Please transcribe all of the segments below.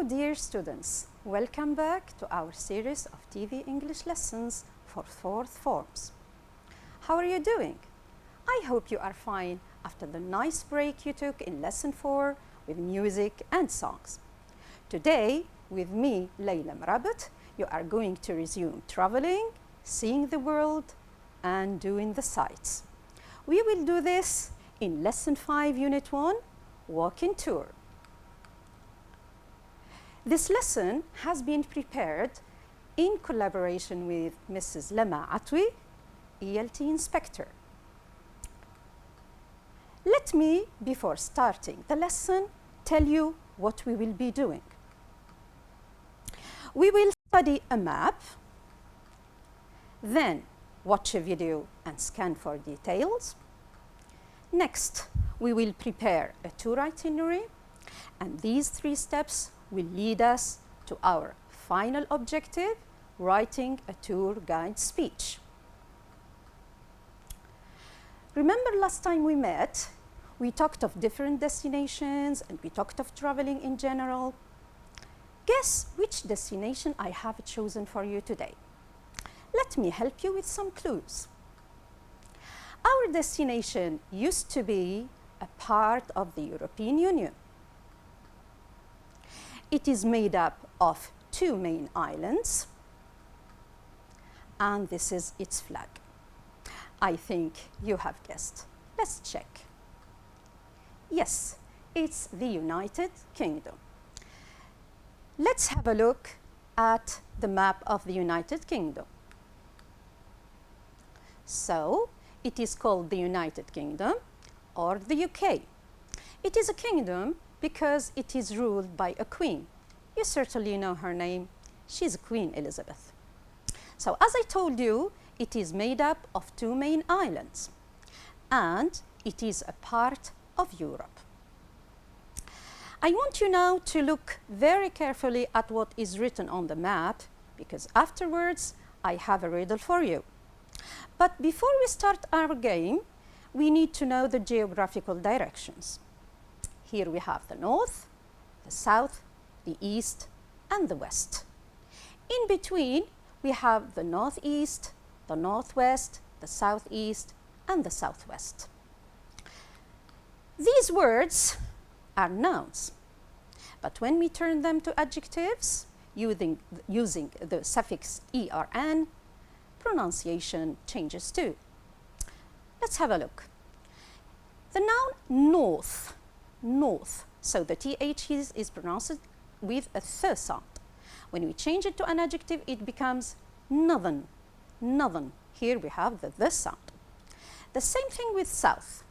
Hello, dear students. Welcome back to our series of TV English lessons for fourth forms. How are you doing? I hope you are fine after the nice break you took in lesson 4 with music and songs. Today, with me, Layla Mrabat, you are going to resume traveling, seeing the world, and doing the sights. We will do this in lesson 5, unit 1, walking tour. This lesson has been prepared in collaboration with Mrs. Lama Atwi, ELT Inspector. Let me, before starting the lesson, tell you what we will be doing. We will study a map, then watch a video and scan for details. Next, we will prepare a tour itinerary, and these 3 steps will lead us to our final objective, writing a tour guide speech. Remember last time we met, we talked of different destinations and we talked of traveling in general. Guess which destination I have chosen for you today. Let me help you with some clues. Our destination used to be a part of the European Union. It is made up of 2 main islands, and this is its flag. I think you have guessed. Let's check. Yes, it's the United Kingdom. Let's have a look at the map of the United Kingdom. So, it is called the United Kingdom or the UK. It is a kingdom because it is ruled by a queen. You certainly know her name. She's Queen Elizabeth. So as I told you, it is made up of 2 main islands, and it is a part of Europe. I want you now to look very carefully at what is written on the map, because afterwards I have a riddle for you. But before we start our game, we need to know the geographical directions. Here we have the north, the south, the east, and the west. In between, we have the northeast, the northwest, the southeast, and the southwest. These words are nouns, but when we turn them to adjectives, using the suffix ERN, pronunciation changes too. Let's have a look. The noun north. North. So the TH is pronounced with a th sound. When we change it to an adjective, it becomes northern. Northern. Here we have the sound. The same thing with south.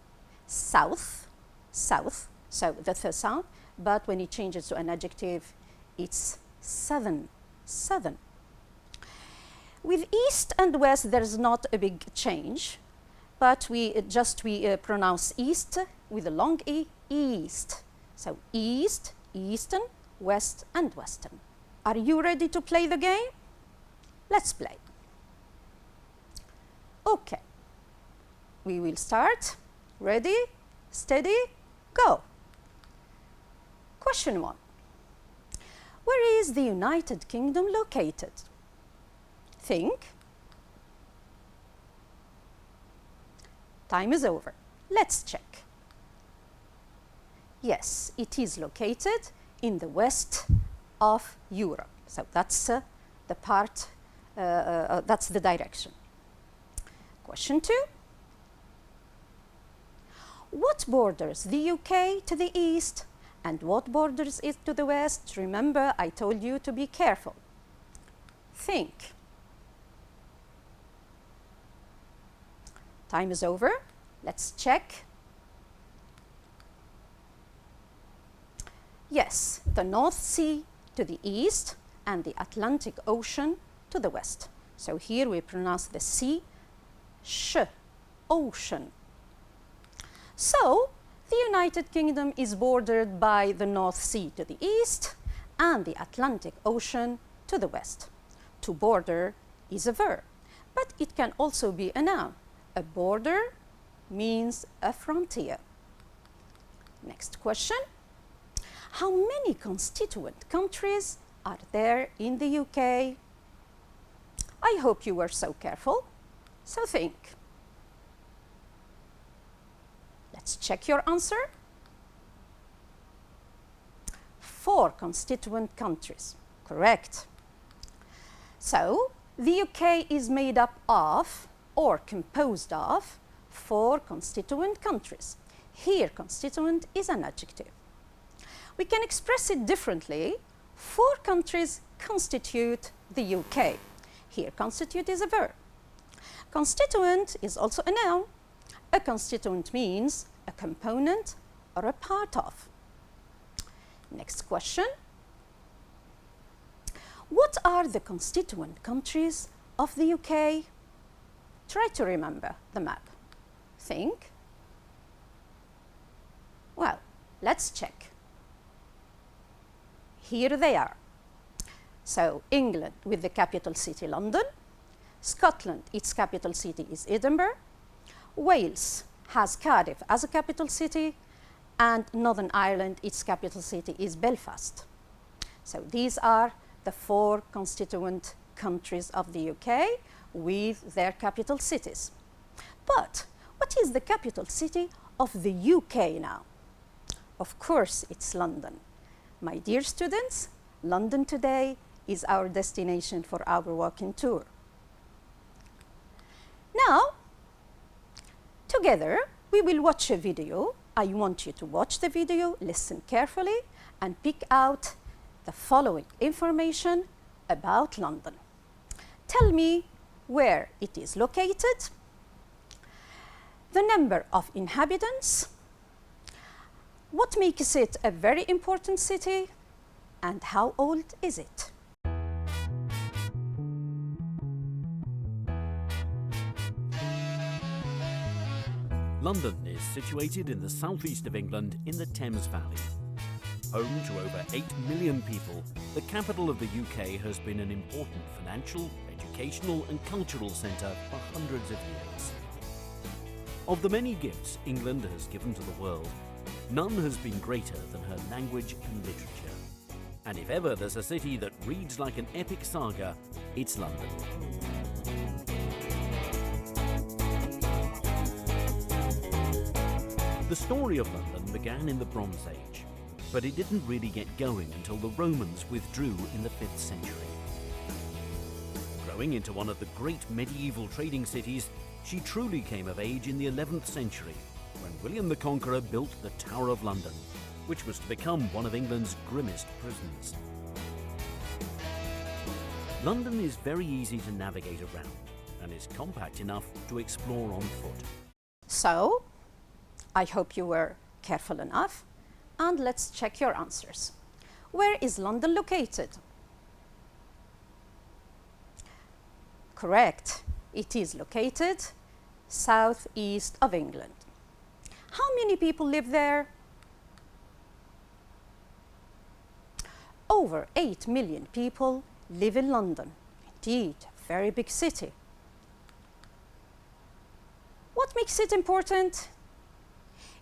South. South. So the th sound. But when it changes to an adjective, it's southern. Southern. With east and west, there's not a big change, but we pronounce east with a long E, east. So east, eastern, west, and western. Are you ready to play the game? Let's play. Okay. We will start. Ready, steady, go. Question 1. Where is the United Kingdom located? Think. Time is over. Let's check. Yes, it is located in the west of Europe. So that's the part, that's the direction. Question 2. What borders the UK to the east and what borders it to the west? Remember, I told you to be careful. Think. Time is over. Let's check. Yes, the North Sea to the east and the Atlantic Ocean to the west. So here we pronounce the sea, sh, ocean. So the United Kingdom is bordered by the North Sea to the east and the Atlantic Ocean to the west. To border is a verb, but it can also be a noun. A border means a frontier. Next question. How many constituent countries are there in the UK? I hope you were so careful. So think. Let's check your answer. 4 constituent countries. Correct. So, the UK is made up of, or composed of, 4 constituent countries. Here, constituent is an adjective. We can express it differently. 4 countries constitute the UK. Here, constitute is a verb. Constituent is also a noun. A constituent means a component or a part of. Next question. What are the constituent countries of the UK? Try to remember the map. Think. Well, let's check. Here they are. So, England with the capital city London. Scotland, its capital city is Edinburgh. Wales has Cardiff as a capital city. And Northern Ireland, its capital city is Belfast. So, these are the 4 constituent countries of the UK with their capital cities. But what is the capital city of the UK now? Of course, it's London. My dear students, London today is our destination for our walking tour. Now, together, we will watch a video. I want you to watch the video, listen carefully, and pick out the following information about London. Tell me where it is located, the number of inhabitants, what makes it a very important city, and how old is it? London is situated in the southeast of England in the Thames Valley. Home to over 8 million people, the capital of the UK has been an important financial, educational and cultural centre for hundreds of years. Of the many gifts England has given to the world, none has been greater than her language and literature. And if ever there's a city that reads like an epic saga, it's London. The story of London began in the Bronze Age, but it didn't really get going until the Romans withdrew in the 5th century. Growing into one of the great medieval trading cities, she truly came of age in the 11th century, when William the Conqueror built the Tower of London, which was to become one of England's grimmest prisons. London is very easy to navigate around and is compact enough to explore on foot. So, I hope you were careful enough, and let's check your answers. Where is London located? Correct. It is located southeast of England. How many people live there? Over 8 million people live in London. Indeed, a very big city. What makes it important?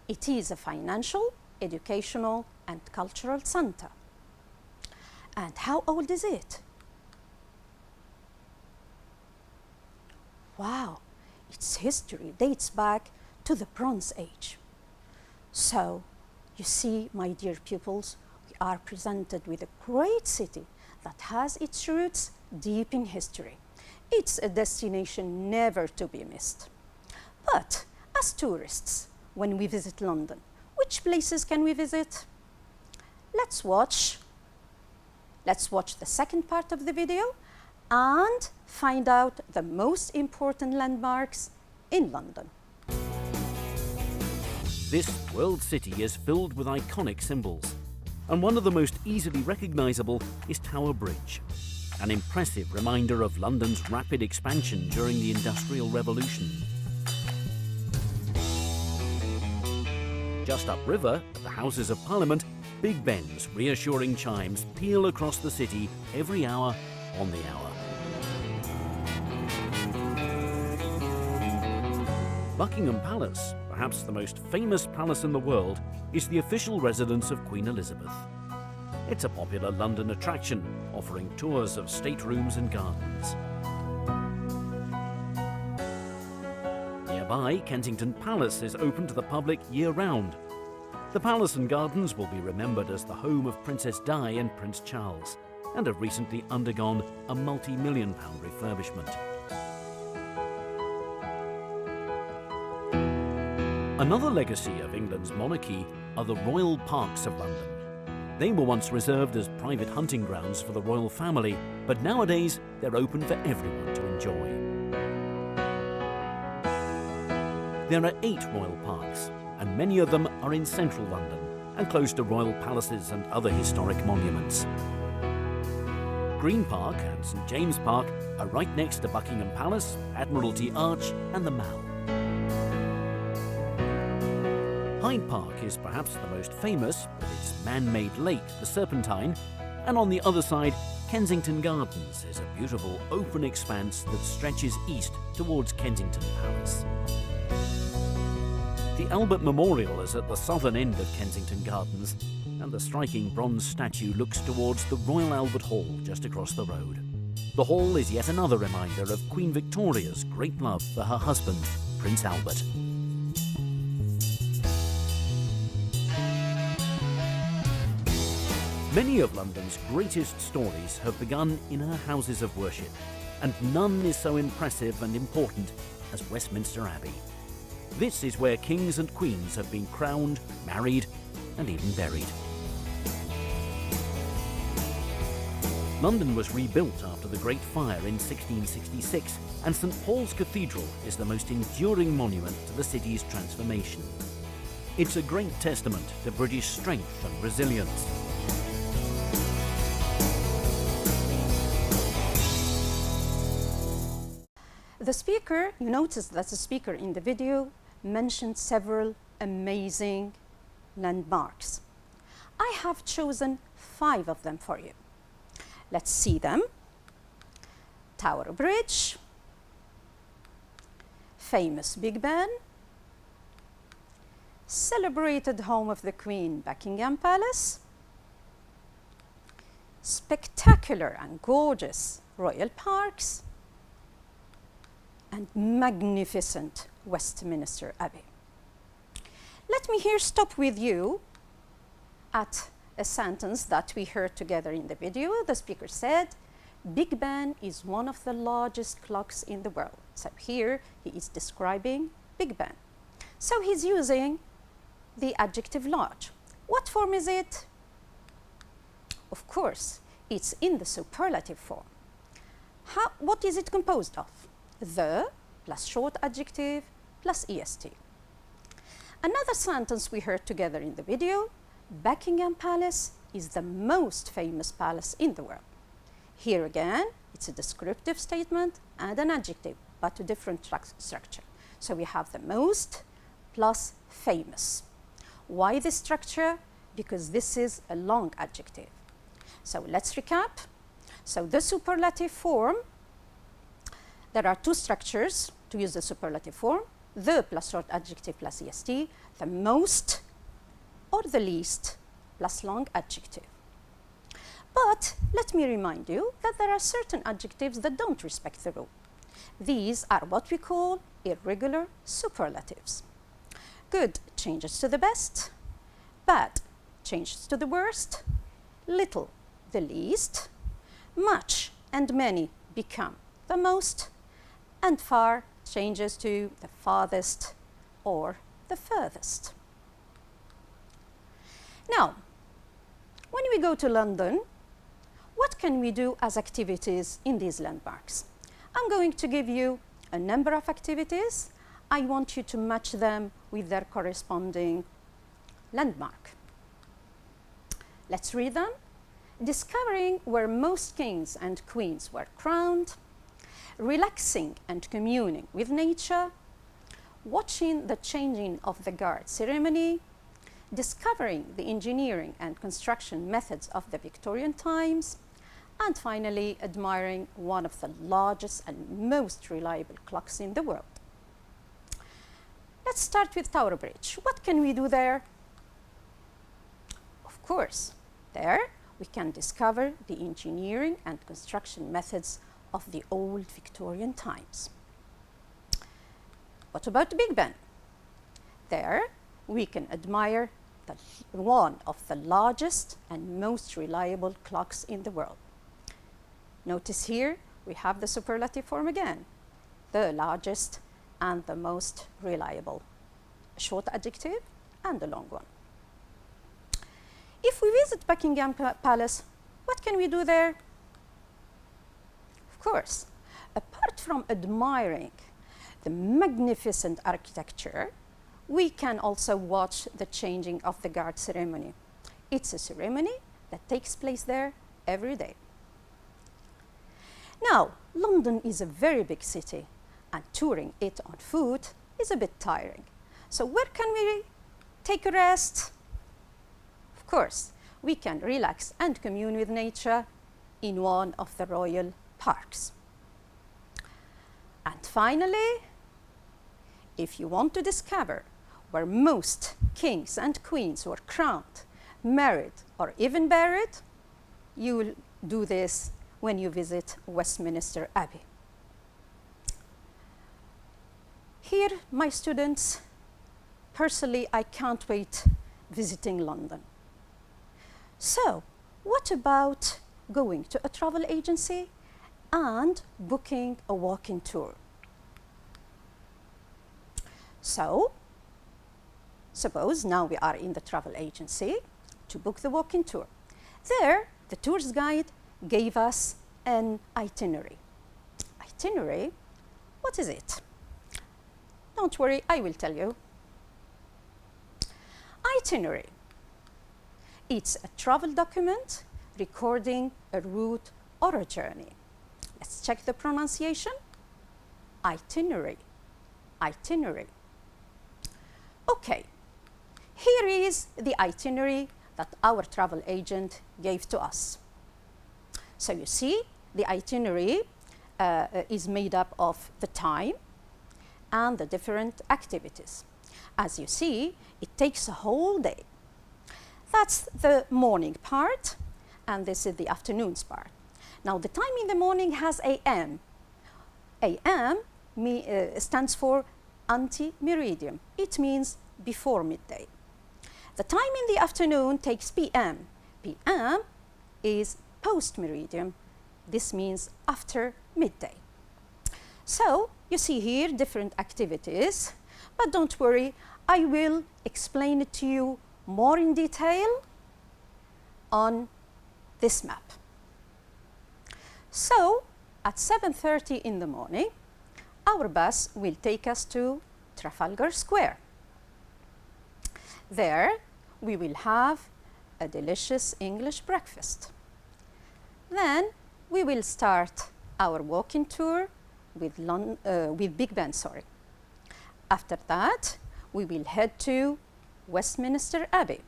It is a financial, educational, and cultural center. And how old is it? Wow, its history dates back to the Bronze Age. So, you see, my dear pupils, we are presented with a great city that has its roots deep in history. It's a destination never to be missed. But, as tourists, when we visit London, which places can we visit? Let's watch the second part of the video and find out the most important landmarks in London. This world city is filled with iconic symbols, and one of the most easily recognisable is Tower Bridge, an impressive reminder of London's rapid expansion during the Industrial Revolution. Just upriver, at the Houses of Parliament, Big Ben's reassuring chimes peal across the city every hour on the hour. Buckingham Palace, perhaps the most famous palace in the world, is the official residence of Queen Elizabeth. It's a popular London attraction, offering tours of staterooms and gardens. Nearby, Kensington Palace is open to the public year-round. The palace and gardens will be remembered as the home of Princess Di and Prince Charles, and have recently undergone a multi-million-pound refurbishment. Another legacy of England's monarchy are the royal parks of London. They were once reserved as private hunting grounds for the royal family, but nowadays they're open for everyone to enjoy. There are 8 royal parks, and many of them are in central London and close to royal palaces and other historic monuments. Green Park and St James Park are right next to Buckingham Palace, Admiralty Arch and the Mall. Hyde Park is perhaps the most famous, with its man-made lake, the Serpentine, and on the other side, Kensington Gardens is a beautiful open expanse that stretches east towards Kensington Palace. The Albert Memorial is at the southern end of Kensington Gardens, and the striking bronze statue looks towards the Royal Albert Hall just across the road. The hall is yet another reminder of Queen Victoria's great love for her husband, Prince Albert. Many of London's greatest stories have begun in her houses of worship, and none is so impressive and important as Westminster Abbey. This is where kings and queens have been crowned, married, and even buried. London was rebuilt after the Great Fire in 1666, and St Paul's Cathedral is the most enduring monument to the city's transformation. It's a great testament to British strength and resilience. The speaker, you notice that the speaker in the video mentioned several amazing landmarks. I have chosen 5 of them for you. Let's see them. Tower Bridge, famous Big Ben, celebrated home of the Queen, Buckingham Palace, spectacular and gorgeous royal parks, and magnificent Westminster Abbey. Let me here stop with you at a sentence that we heard together in the video. The speaker said, Big Ben is one of the largest clocks in the world. So here he is describing Big Ben. So he's using the adjective large. What form is it? Of course, it's in the superlative form. What is it composed of? The plus short adjective plus est. Another sentence we heard together in the video, Buckingham Palace is the most famous palace in the world. Here again, it's a descriptive statement and an adjective, but a different structure. So we have the most plus famous. Why this structure? Because this is a long adjective. So let's recap. So the superlative form, there are 2 structures to use the superlative form, the plus short adjective plus est, the most or the least plus long adjective. But let me remind you that there are certain adjectives that don't respect the rule. These are what we call irregular superlatives. Good changes to the best, bad changes to the worst, little the least, much and many become the most, and far changes to the farthest or the furthest. Now, when we go to London, what can we do as activities in these landmarks? I'm going to give you a number of activities. I want you to match them with their corresponding landmark. Let's read them. Discovering where most kings and queens were crowned, relaxing and communing with nature, watching the changing of the guard ceremony, discovering the engineering and construction methods of the Victorian times, and finally admiring one of the largest and most reliable clocks in the world. Let's start with Tower Bridge. What can we do there? Of course, there we can discover the engineering and construction methods of the old Victorian times. What about Big Ben? There, we can admire one of the largest and most reliable clocks in the world. Notice here, we have the superlative form again, the largest and the most reliable. A short adjective and a long one. If we visit Buckingham Palace, what can we do there? Of course, apart from admiring the magnificent architecture, we can also watch the changing of the guard ceremony. It's a ceremony that takes place there every day. Now, London is a very big city, and touring it on foot is a bit tiring. So where can we take a rest? Of course, we can relax and commune with nature in one of the royal parks. And finally, if you want to discover where most kings and queens were crowned, married, or even buried, you will do this when you visit Westminster Abbey. Here, my students, personally, I can't wait visiting London. So, what about going to a travel agency and booking a walk-in tour? So, suppose now we are in the travel agency to book the walk-in tour. There, the tour's guide gave us an itinerary. Itinerary? What is it? Don't worry, I will tell you. Itinerary. It's a travel document recording a route or a journey. Let's check the pronunciation. Itinerary. Itinerary. Okay, here is the itinerary that our travel agent gave to us. So you see, the itinerary is made up of the time and the different activities. As you see, it takes a whole day. That's the morning part, and this is the afternoon's part. Now, the time in the morning has AM. AM stands for ante-meridium. It means before midday. The time in the afternoon takes PM. PM is post-meridium. This means after midday. So, you see here different activities, but don't worry, I will explain it to you more in detail on this map. So, at 7:30 in the morning, our bus will take us to Trafalgar Square. There, we will have a delicious English breakfast. Then, we will start our walking tour with Big Ben, After that, we will head to Westminster Abbey.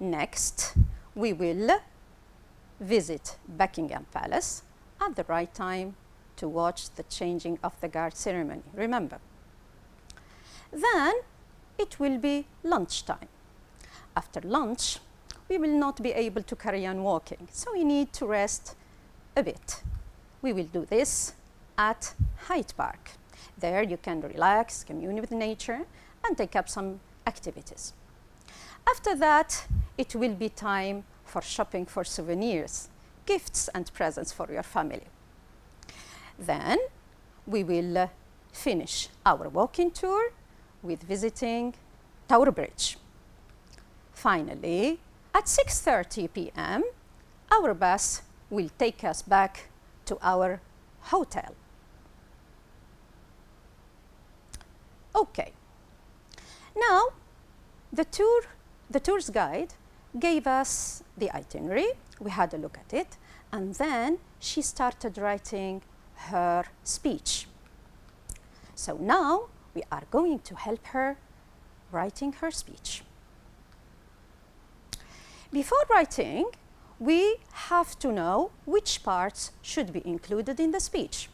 Next, we will visit Buckingham Palace at the right time to watch the changing of the guard ceremony, remember. Then, it will be lunchtime. After lunch, we will not be able to carry on walking, so we need to rest a bit. We will do this at Hyde Park. There you can relax, commune with nature, and take up some activities. After that, it will be time for shopping for souvenirs, gifts and presents for your family. Then we will finish our walking tour with visiting Tower Bridge. Finally, at 6:30 p.m., our bus will take us back to our hotel. Okay. Now, the tour's guide gave us the itinerary. We had a look at it, and then she started writing her speech. So now we are going to help her writing her speech. Before writing, we have to know which parts should be included in the speech.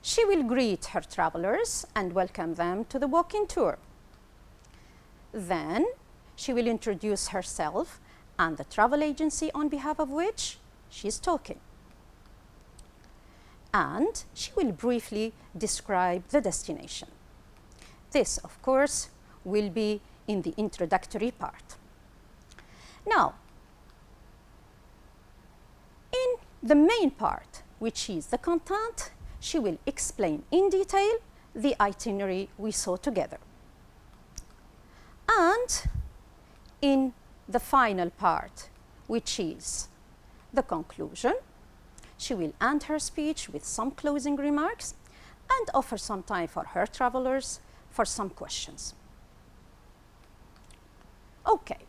She will greet her travelers and welcome them to the walking tour. Then she will introduce herself and the travel agency on behalf of which she's talking. And she will briefly describe the destination. This, of course, will be in the introductory part. Now, in the main part, which is the content, she will explain in detail the itinerary we saw together. And in the final part, which is the conclusion, she will end her speech with some closing remarks and offer some time for her travelers for some questions. Okay,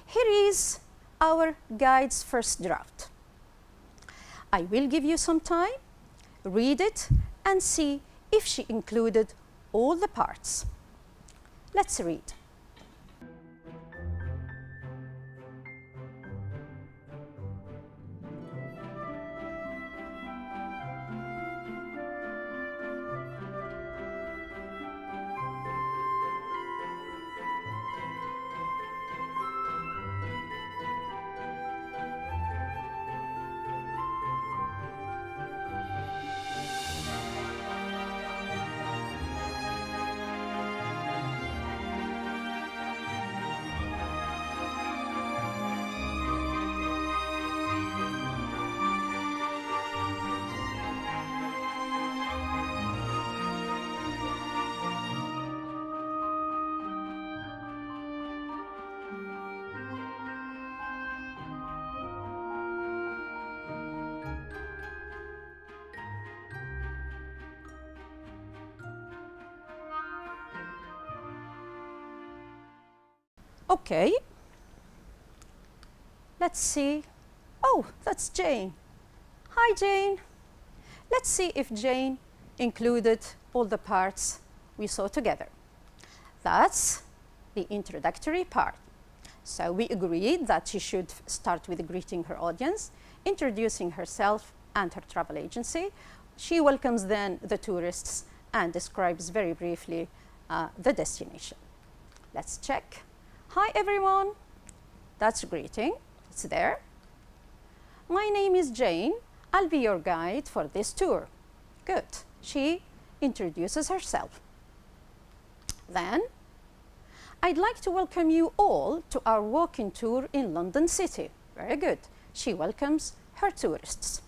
here is our guide's first draft. I will give you some time, read it, and see if she included all the parts. Let's read. Okay, let's see. Oh, that's Jane. Hi, Jane. Let's see if Jane included all the parts we saw together. That's the introductory part. So we agreed that she should start with greeting her audience, introducing herself and her travel agency. She welcomes then the tourists and describes very briefly the destination. Let's check. Hi, everyone. That's a greeting. It's there. My name is Jane. I'll be your guide for this tour. Good. She introduces herself. Then, I'd like to welcome you all to our walking tour in London City. Very good. She welcomes her tourists.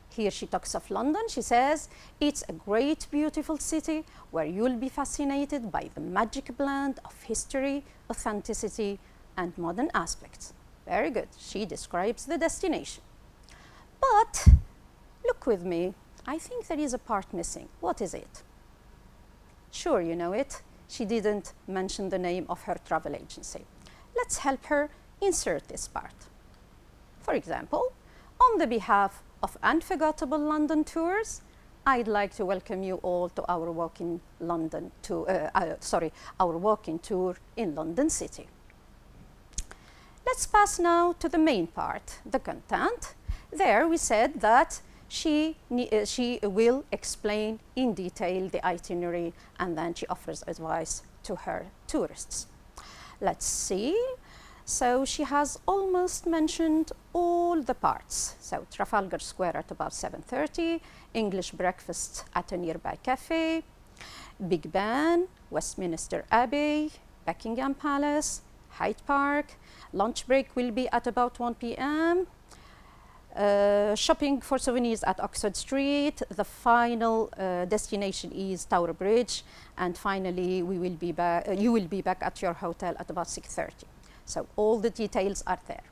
Here she talks of London. She says, it's a great, beautiful city where you'll be fascinated by the magic blend of history, authenticity, and modern aspects. Very good. She describes the destination. But look with me. I think there is a part missing. What is it? Sure, you know it. She didn't mention the name of her travel agency. Let's help her insert this part. For example, on the behalf of Unforgettable London Tours, I'd like to welcome you all to our walking our walking tour in London City. Let's pass now to the main part, the content. There we said that she will explain in detail the itinerary and then she offers advice to her tourists. Let's see. So she has almost mentioned all the parts. So Trafalgar Square at about 7:30, English breakfast at a nearby cafe, Big Ben, Westminster Abbey, Buckingham Palace, Hyde Park. Lunch break will be at about 1 p.m. Shopping for souvenirs at Oxford Street. The final destination is Tower Bridge, and finally you will be back at your hotel at about 6:30. So all the details are there.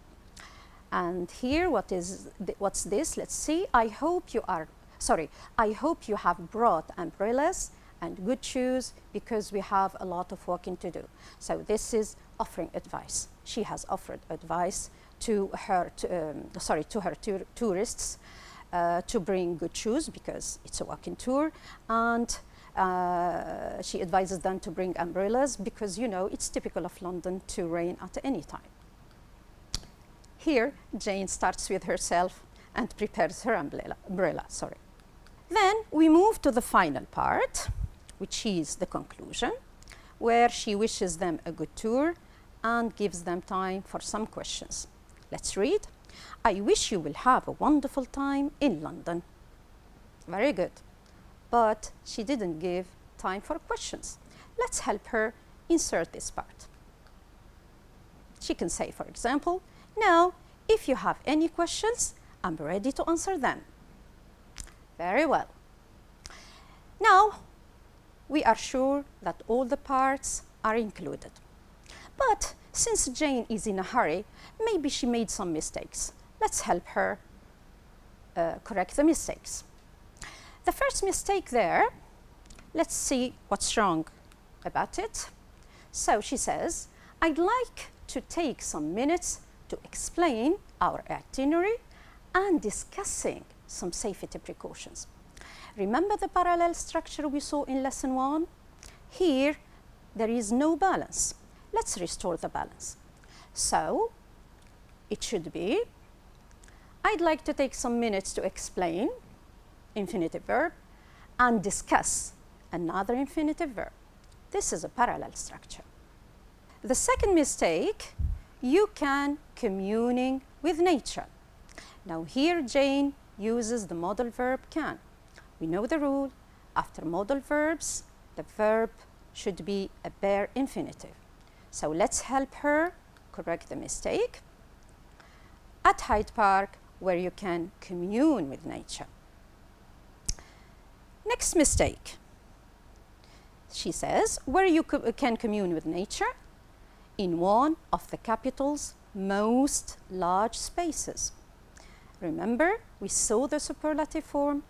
And here, what's this? Let's see. I hope you have brought umbrellas and good shoes because we have a lot of walking to do. So this is offering advice. She has offered advice to her tourists to bring good shoes because it's a walking tour, and she advises them to bring umbrellas because, you know, it's typical of London to rain at any time. Here, Jane starts with herself and prepares her umbrella. Then we move to the final part, which is the conclusion. where she wishes them a good tour and gives them time for some questions. Let's read. I wish you will have a wonderful time in London. Very good. But she didn't give time for questions. Let's help her insert this part. She can say, for example, now, if you have any questions, I'm ready to answer them. Very well. Now, we are sure that all the parts are included. But since Jane is in a hurry, maybe she made some mistakes. Let's help her correct the mistakes. The first mistake there, let's see what's wrong about it. So she says, I'd like to take some minutes to explain our itinerary and discussing some safety precautions. Remember the parallel structure we saw in lesson 1? Here, there is no balance. Let's restore the balance. So, it should be, I'd like to take some minutes to explain, infinitive verb, and discuss, another infinitive verb. This is a parallel structure. The second mistake, you can communing with nature. Now here Jane uses the modal verb can. We know the rule. After modal verbs, the verb should be a bare infinitive. So let's help her correct the mistake. At Hyde Park, where you can commune with nature. Next mistake. She says, where you can commune with nature, in one of the capital's most large spaces. Remember, we saw the superlative form.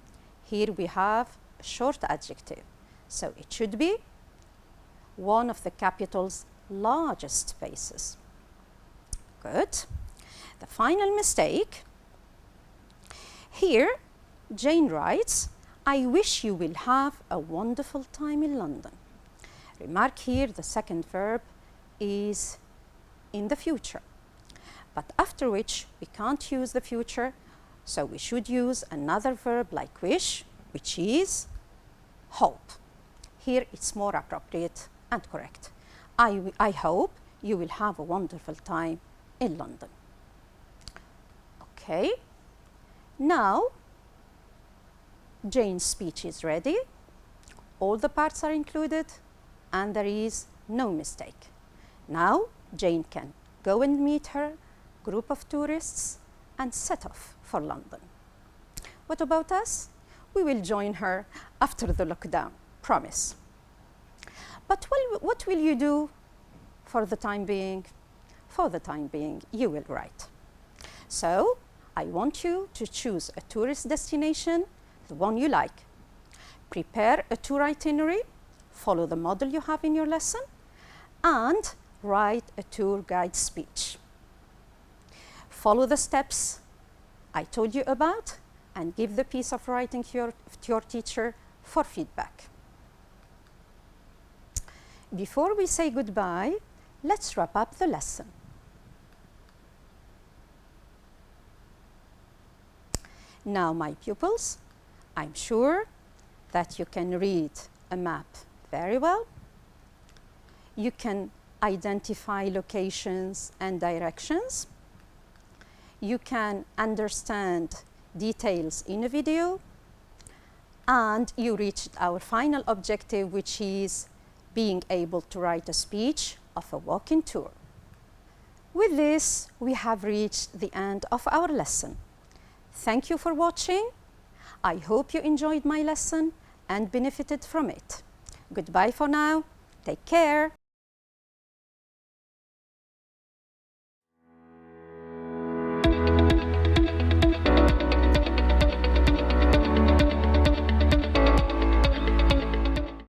Here we have a short adjective. So it should be one of the capital's largest spaces. Good. The final mistake. Here, Jane writes, I wish you will have a wonderful time in London. Remark here, the second verb is in the future. But after which, we can't use the future, so we should use another verb like wish, which is hope. Here it's more appropriate and correct. I hope you will have a wonderful time in London. Okay, now Jane's speech is ready. All the parts are included and there is no mistake. Now Jane can go and meet her group of tourists and set off for London. What about us? We will join her after the lockdown, promise. But what will you do for the time being? For the time being, you will write. So I want you to choose a tourist destination, the one you like. Prepare a tour itinerary, follow the model you have in your lesson, and write a tour guide speech. Follow the steps I told you about and give the piece of writing to your teacher for feedback. Before we say goodbye, let's wrap up the lesson. Now, my pupils, I'm sure that you can read a map very well. You can identify locations and directions. You can understand details in a video. And you reached our final objective, which is being able to write a speech of a walking tour. With this, we have reached the end of our lesson. Thank you for watching. I hope you enjoyed my lesson and benefited from it. Goodbye for now. Take care.